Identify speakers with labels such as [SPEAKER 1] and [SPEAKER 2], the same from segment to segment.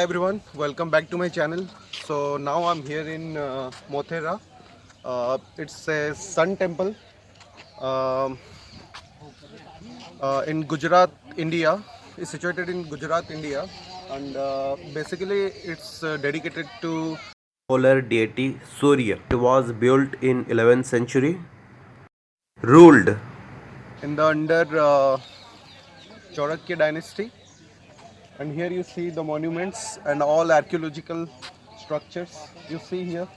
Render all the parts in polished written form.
[SPEAKER 1] everyone, welcome back to my channel. So now I'm here in Mothera. It's a sun temple um in Gujarat, India. It's situated in Gujarat, India, and basically it's dedicated to
[SPEAKER 2] solar deity Surya. It was built in 11th century. Ruled.
[SPEAKER 1] in the under Chanakya dynasty. And here you see the monuments and all archaeological structures you see here.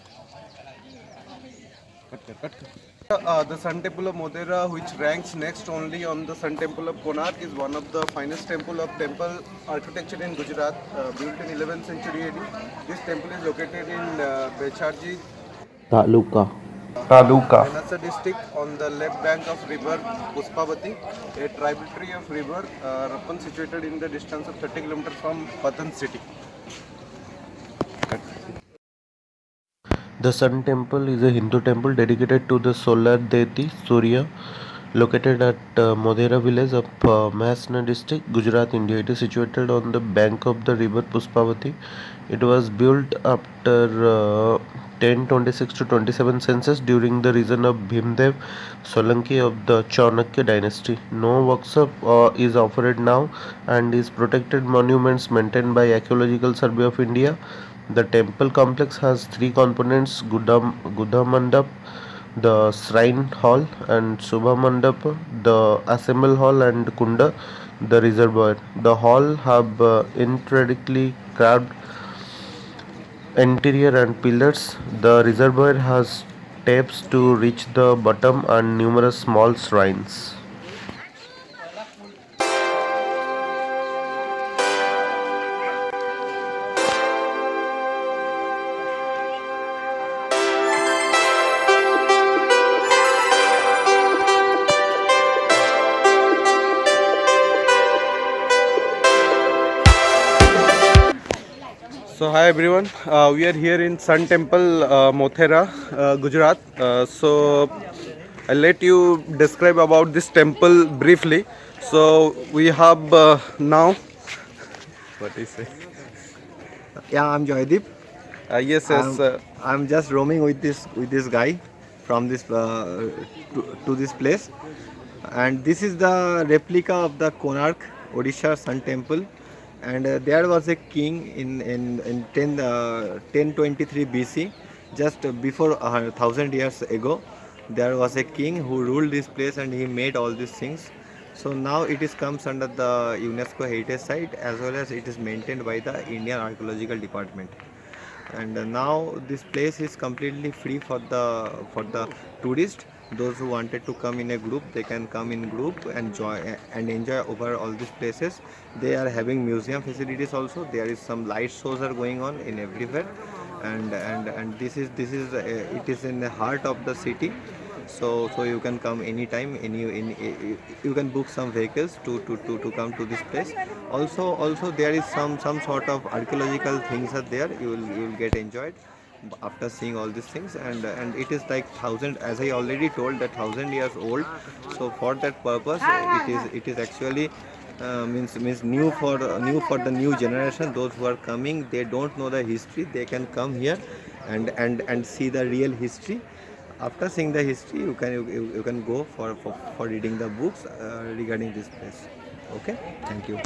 [SPEAKER 1] The Sun Temple of Modhera, which ranks next only on the Sun Temple of Konark, is one of the finest temple architecture in Gujarat, built in 11th century AD. This temple is located in Becharji
[SPEAKER 2] Taluka.
[SPEAKER 1] Menasa district on the left bank of river Puspavati, a tributary of river Rappan, situated in the distance of 30 kilometers from Patan city.
[SPEAKER 2] The Sun Temple is a Hindu temple dedicated to the solar deity Surya, located at Modhera village of Mahsana district, Gujarat, India. It is situated on the bank of the river Puspavati. It was built after 1026 to 27 census during the reign of Bhimdev Solanki of the Chanakya dynasty. No workshop is offered now and is protected monuments maintained by Archaeological Survey of India. The temple complex has three components: Gudha Mandap, the Shrine Hall, and Subha Mandap, the Assembly Hall, and Kunda, the reservoir. The hall have intricately carved interior and pillars. The reservoir has steps to reach the bottom and numerous small shrines.
[SPEAKER 1] So hi everyone, we are here in Sun Temple, Mothera, Gujarat. So I'll let you describe about this temple briefly. So we have now, what is it?
[SPEAKER 3] Yeah, I'm Joydeep.
[SPEAKER 1] Yes, yes.
[SPEAKER 3] I'm just roaming with this guy from this to this place, and this is the replica of the Konark Odisha Sun Temple. And there was a king in 1023 BC, just before 1,000 years ago. There was a king who ruled this place, and he made all these things. So now it is comes under the UNESCO Heritage Site, as well as it is maintained by the Indian Archaeological Department. And now this place is completely free for the tourist. Those who wanted to come in a group, they can come in group and enjoy over all these places. They are having museum facilities also. There is some light shows are going on in everywhere. And this is it is in the heart of the city. So you can come anytime, you can book some vehicles to come to this place. Also there is some sort of archaeological things are there. You will get enjoyed after seeing all these things. And it is like thousand, as I already told, that 1,000 years old. So for that purpose, it is actually means new for the new generation. Those who are coming, they don't know the history, they can come here and see the real history. After seeing the history, you can go for reading the books regarding this place. Okay, thank you.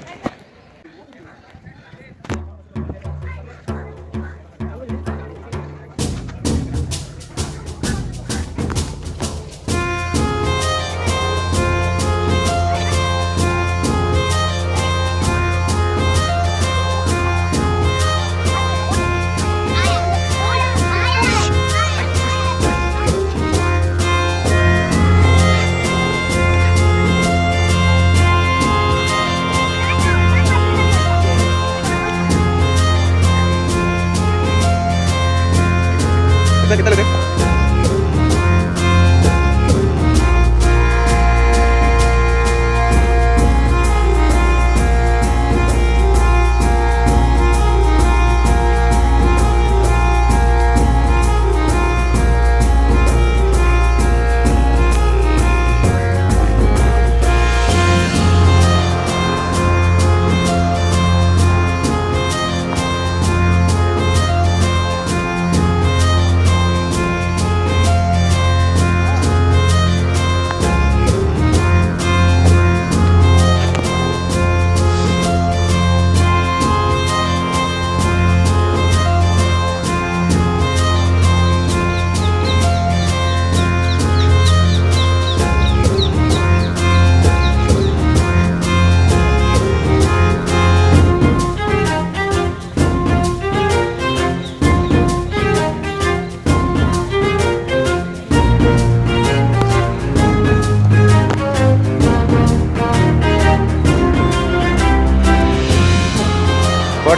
[SPEAKER 1] कितना लगे?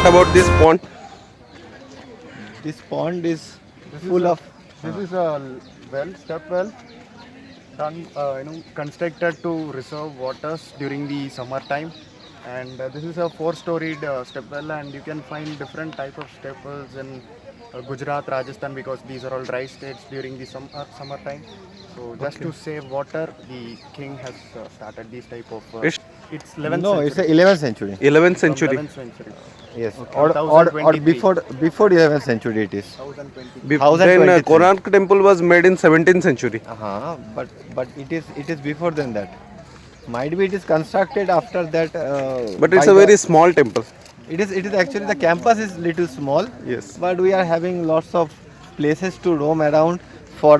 [SPEAKER 1] what about this pond?
[SPEAKER 3] This pond is full of.
[SPEAKER 4] This is a well, step well, done, constructed to reserve waters during the summer time. And this is a four-storied step well, and you can find different type of step wells in Gujarat, Rajasthan, because these are all dry states during the summer time. So just to save water, the king has started these type of. It's 11th
[SPEAKER 3] No,
[SPEAKER 4] century.
[SPEAKER 3] it's the 11th century.
[SPEAKER 1] 11th
[SPEAKER 4] From
[SPEAKER 1] century.
[SPEAKER 4] 11th century.
[SPEAKER 3] Yes,
[SPEAKER 4] Okay.
[SPEAKER 3] or
[SPEAKER 4] 1023.
[SPEAKER 3] before 11th century it is.
[SPEAKER 4] 1020.
[SPEAKER 1] Then
[SPEAKER 3] 1023.
[SPEAKER 1] Konark temple was made in 17th century.
[SPEAKER 3] But it is before than that. Might be it is constructed after that.
[SPEAKER 1] But it's
[SPEAKER 3] by
[SPEAKER 1] a
[SPEAKER 3] the-
[SPEAKER 1] very small temple.
[SPEAKER 3] It is actually the campus is little small.
[SPEAKER 1] Yes.
[SPEAKER 3] But we are having lots of places to roam around for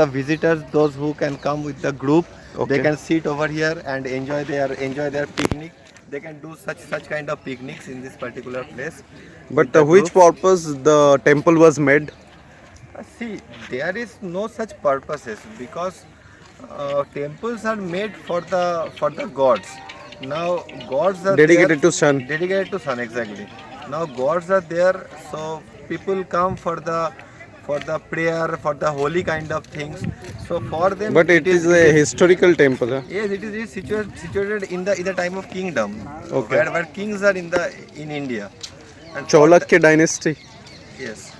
[SPEAKER 3] the visitors, those who can come with the group.
[SPEAKER 1] Okay.
[SPEAKER 3] They can sit over here and enjoy their picnic. They can do such kind of picnics in this particular place. with
[SPEAKER 1] But
[SPEAKER 3] the
[SPEAKER 1] which
[SPEAKER 3] groups.
[SPEAKER 1] purpose the temple was made?
[SPEAKER 3] See, there is no such purposes because temples are made for the gods. Now gods are
[SPEAKER 1] Dedicated
[SPEAKER 3] there,
[SPEAKER 1] to sun.
[SPEAKER 3] Dedicated to sun, exactly. Now gods are there, so people come for the prayer, for the holy kind of things. So for them,
[SPEAKER 1] But it is a historical temple. Huh?
[SPEAKER 3] yes, it is situated in the time of kingdom,
[SPEAKER 1] Okay.
[SPEAKER 3] where kings are in India. And for
[SPEAKER 1] Cholakya dynasty.
[SPEAKER 3] yes.